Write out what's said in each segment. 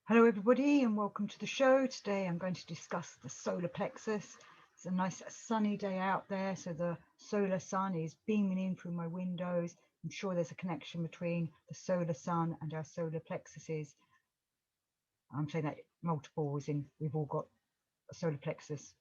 Hello everybody and welcome to the show. Today I'm going to discuss the solar plexus. It's a nice sunny day out there, so the solar sun is beaming in through my windows. I'm sure there's a connection between the solar sun and our solar plexuses. I'm saying that multiple, as in we've all got a solar plexus.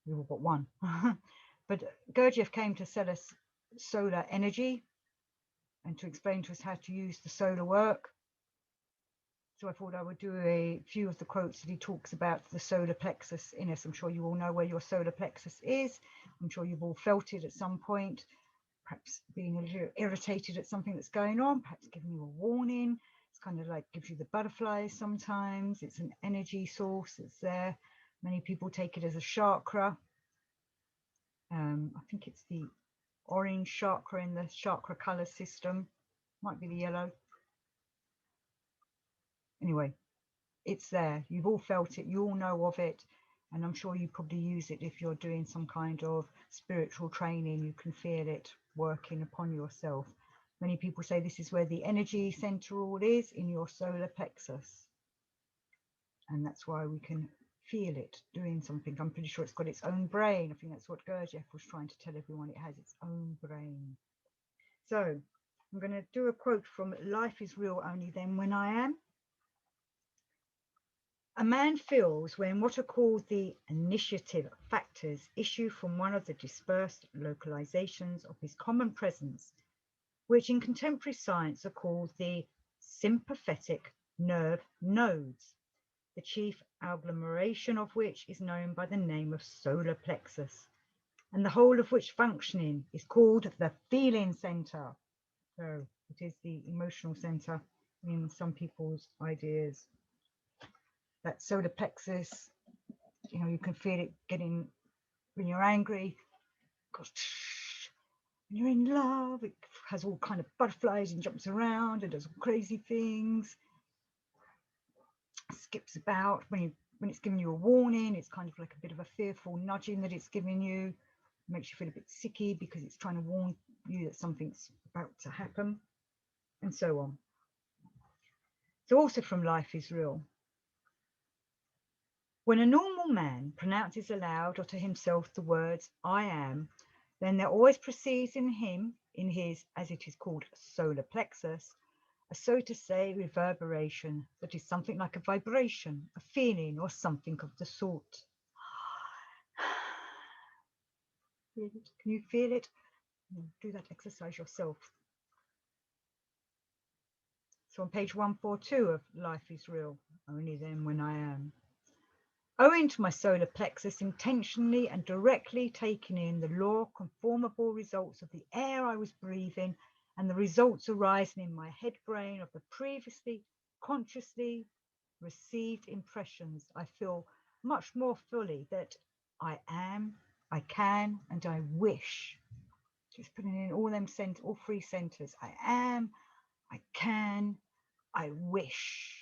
We've all got one. But Gurdjieff came to sell us solar energy and to explain to us how to use the solar work. So I thought I would do a few of the quotes that he talks about the solar plexus in us. I'm sure you all know where your solar plexus is. I'm sure you've all felt it at some point, perhaps being a little irritated at something that's going on, perhaps giving you a warning. It's kind of like gives you the butterflies sometimes. It's an energy source that's there. Many people take it as a chakra. I think it's the orange chakra in the chakra color system. Might be the yellow. Anyway, it's there. You've all felt it. You all know of it. And I'm sure you probably use it if you're doing some kind of spiritual training. You can feel it working upon yourself. Many people say this is where the energy center all is, in your solar plexus. And that's why we can feel it doing something. I'm pretty sure it's got its own brain. I think that's what Gurdjieff was trying to tell everyone. It has its own brain. So I'm going to do a quote from Life is Real Only Then When I Am. A man feels when what are called the initiative factors issue from one of the dispersed localizations of his common presence, which in contemporary science are called the sympathetic nerve nodes, the chief agglomeration of which is known by the name of solar plexus, and the whole of which functioning is called the feeling center. So it is the emotional center in some people's ideas. That solar plexus, you can feel it getting when you're angry. Goes, when you're in love, it has all kind of butterflies and jumps around and does crazy things. Skips about when it's giving you a warning. It's kind of like a bit of a fearful nudging that it's giving you. It makes you feel a bit sicky because it's trying to warn you that something's about to happen, and so on. So also from Life is Real. When a normal man pronounces aloud or to himself the words I am, then there always proceeds in him, in his, as it is called, solar plexus, a so to say reverberation that is something like a vibration, a feeling, or something of the sort. Can you feel it? Do that exercise yourself. So on page 142 of Life is Real, Only Then When I Am. Owing to my solar plexus intentionally and directly taking in the law conformable results of the air I was breathing and the results arising in my head brain of the previously consciously received impressions, I feel much more fully that I am, I can, and I wish. Just putting in all three centers. I am, I can, I wish.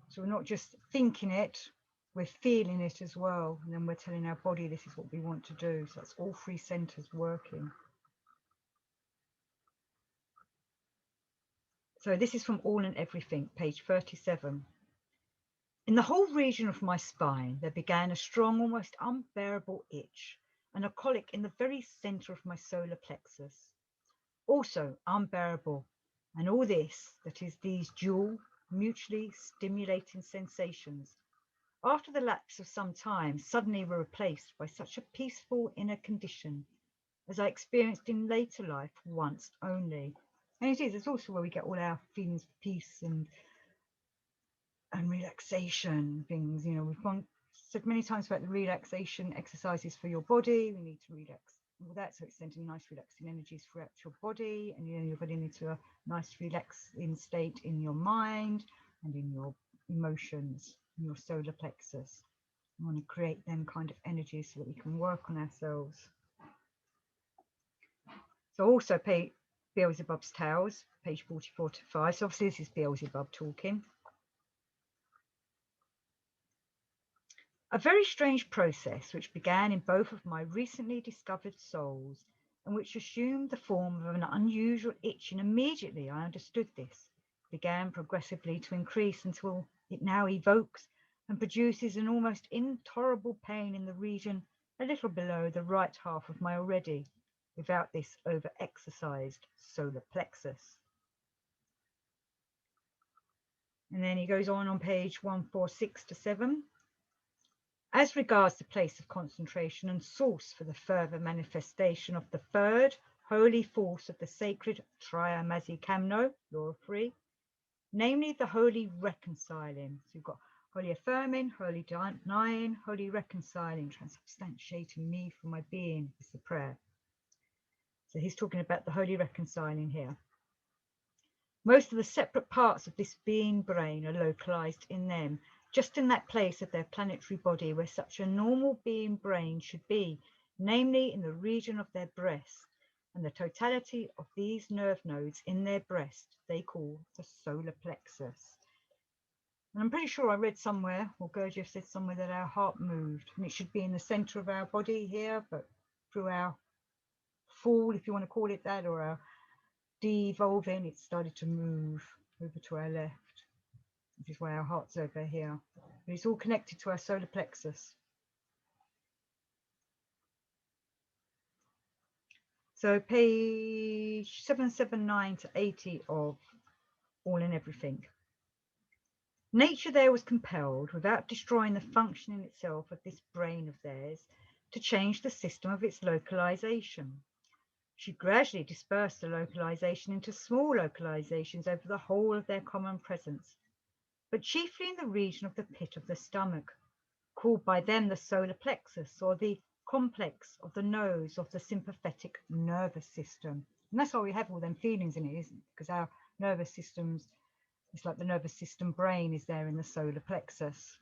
So we're not just thinking it, we're feeling it as well. And then we're telling our body this is what we want to do. So that's all three centers working. So this is from All and Everything, page 37. In the whole region of my spine, there began a strong, almost unbearable itch and a colic in the very center of my solar plexus. Also unbearable. And all this, that is these dual, mutually stimulating sensations, after the lapse of some time, suddenly were replaced by such a peaceful inner condition as I experienced in later life once only. And it's also where we get all our feelings of peace and relaxation things. We've said many times about the relaxation exercises for your body. We need to relax all that, so it's sending nice relaxing energies throughout your body, and you're getting into a nice relaxing state in your mind and in your emotions, in your solar plexus. We want to create them kind of energies so that we can work on ourselves. So also Beelzebub's Tales, page 44 to 5. So obviously this is Beelzebub talking. A very strange process which began in both of my recently discovered souls and which assumed the form of an unusual itch, and immediately I understood this. began progressively to increase until it now evokes and produces an almost intolerable pain in the region a little below the right half of my already, without this over-exercised solar plexus. And then he goes on page 146 to 7. As regards the place of concentration and source for the further manifestation of the third holy force of the sacred Triamazikamno, law of three, namely the holy reconciling. So you've got holy affirming, holy denying, holy reconciling, transubstantiating me from my being is the prayer. So he's talking about the holy reconciling here. Most of the separate parts of this being brain are localized in them, just in that place of their planetary body where such a normal being brain should be, namely in the region of their breast, and the totality of these nerve nodes in their breast they call the solar plexus. And I'm pretty sure I read somewhere, or Gurdjieff said somewhere, that our heart moved, and it should be in the center of our body here, but through our fall, if you want to call it that, or our devolving, it started to move over to our left, which is why our heart's over here. But it's all connected to our solar plexus. So page 779 to 80 of All in Everything. Nature there was compelled, without destroying the function in itself of this brain of theirs, to change the system of its localization. She gradually dispersed the localization into small localizations over the whole of their common presence, but chiefly in the region of the pit of the stomach, called by them the solar plexus, or the complex of the nose of the sympathetic nervous system. And that's why we have all them feelings in it, isn't it? Because our nervous systems, it's like the nervous system brain is there in the solar plexus.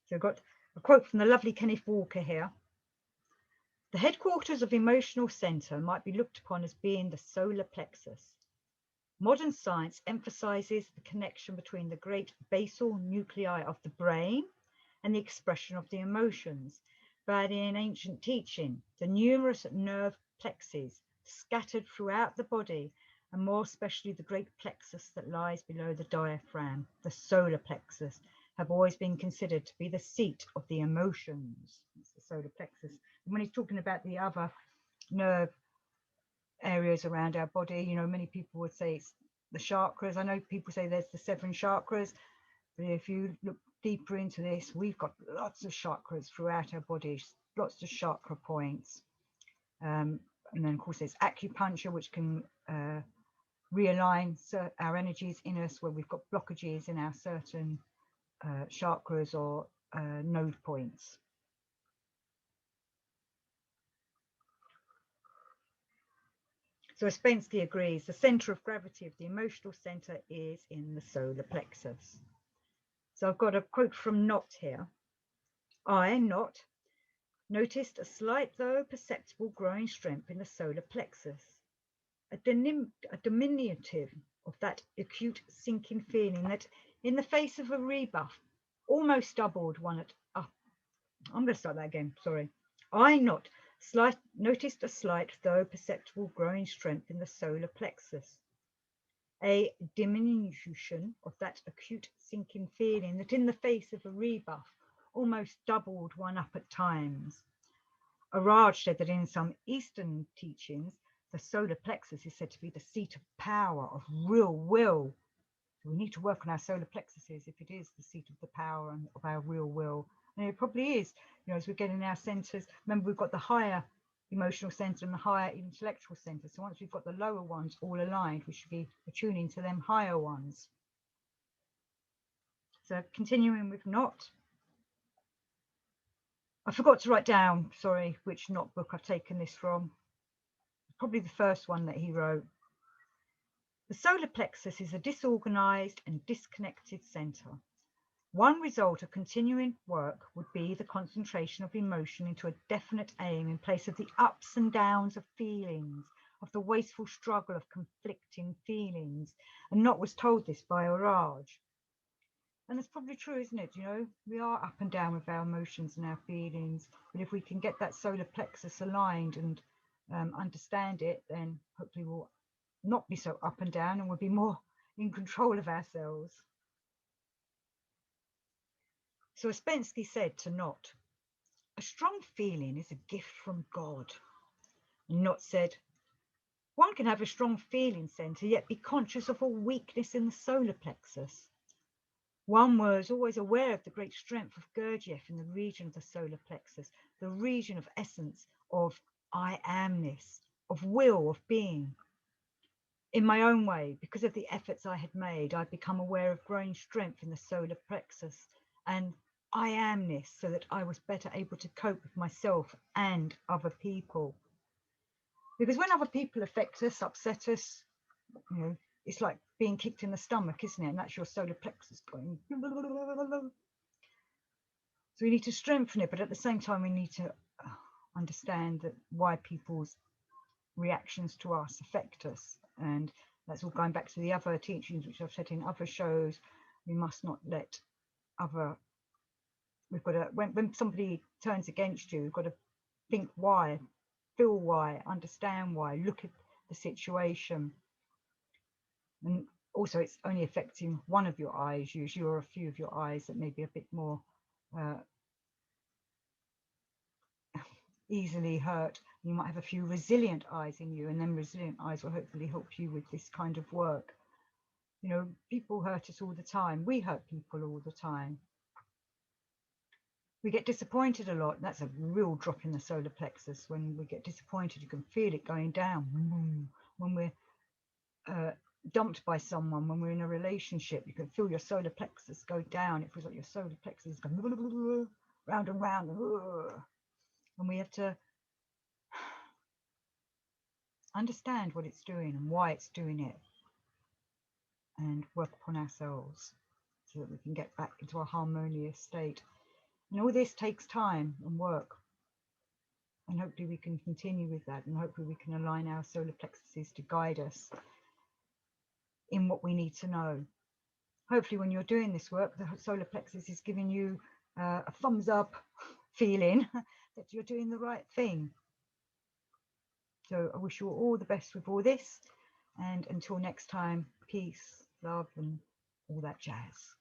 So I've got a quote from the lovely Kenneth Walker here. The headquarters of emotional center might be looked upon as being the solar plexus. Modern science emphasizes the connection between the great basal nuclei of the brain and the expression of the emotions, but in ancient teaching, the numerous nerve plexes scattered throughout the body, and more especially the great plexus that lies below the diaphragm, the solar plexus, have always been considered to be the seat of the emotions. It's the solar plexus. And when he's talking about the other nerve areas around our body, you know, many people would say it's the chakras. I know people say there's the 7 chakras, but if you look deeper into this, we've got lots of chakras throughout our body, lots of chakra points. And then, of course, there's acupuncture, which can realign our energies in us where we've got blockages in our certain chakras or node points. So Ouspensky agrees, the center of gravity of the emotional center is in the solar plexus. So I've got a quote from Knott here. I, Knott, noticed a slight though perceptible growing strength in the solar plexus, a diminutive of that acute sinking feeling that in the face of a rebuff almost doubled one at I'm going to start that again, sorry. I noticed a slight though perceptible growing strength in the solar plexus, a diminution of that acute sinking feeling that in the face of a rebuff almost doubled one up at times. Araj said that in some Eastern teachings, the solar plexus is said to be the seat of power, of real will. So we need to work on our solar plexuses if it is the seat of the power and of our real will. And it probably is, you know, as we get in our centers. Remember, we've got the higher emotional center and the higher intellectual center. So once we've got the lower ones all aligned, we should be attuning to them higher ones. So continuing with Knott. I forgot to write down, sorry, which Knott book I've taken this from. Probably the first one that he wrote. The solar plexus is a disorganized and disconnected center. One result of continuing work would be the concentration of emotion into a definite aim in place of the ups and downs of feelings, of the wasteful struggle of conflicting feelings. And Knott was told this by Araj. And that's probably true, isn't it? You know, we are up and down with our emotions and our feelings. But if we can get that solar plexus aligned and understand it, then hopefully we'll not be so up and down, and we'll be more in control of ourselves. So Ouspensky said to Nott, "A strong feeling is a gift from God." And Nott said, "One can have a strong feeling centre, yet be conscious of a weakness in the solar plexus." One was always aware of the great strength of Gurdjieff in the region of the solar plexus, the region of essence, of I amness, of will, of being. In my own way, because of the efforts I had made, I'd become aware of growing strength in the solar plexus and I amness, so that I was better able to cope with myself and other people. Because when other people affect us, upset us, it's like being kicked in the stomach, isn't it? And that's your solar plexus going. So we need to strengthen it, but at the same time, we need to understand that why people's reactions to us affect us. And that's all going back to the other teachings, which I've said in other shows. We must not let we've got to, when somebody turns against you, you've got to think why, feel why, understand why, look at the situation. And also, it's only affecting one of your eyes, usually, or a few of your eyes that may be a bit more easily hurt. You might have a few resilient eyes in you, and then resilient eyes will hopefully help you with this kind of work. People hurt us all the time. We hurt people all the time. We get disappointed a lot. That's a real drop in the solar plexus. When we get disappointed, you can feel it going down. When we're dumped by someone, when we're in a relationship, you can feel your solar plexus go down. It feels like your solar plexus is going round and round. And we have to understand what it's doing and why it's doing it, and work upon ourselves so that we can get back into a harmonious state. And all this takes time and work. And hopefully we can continue with that, and hopefully we can align our solar plexuses to guide us in what we need to know. Hopefully when you're doing this work, the solar plexus is giving you a thumbs up feeling that you're doing the right thing. So I wish you all the best with all this, and until next time, peace, love, and all that jazz.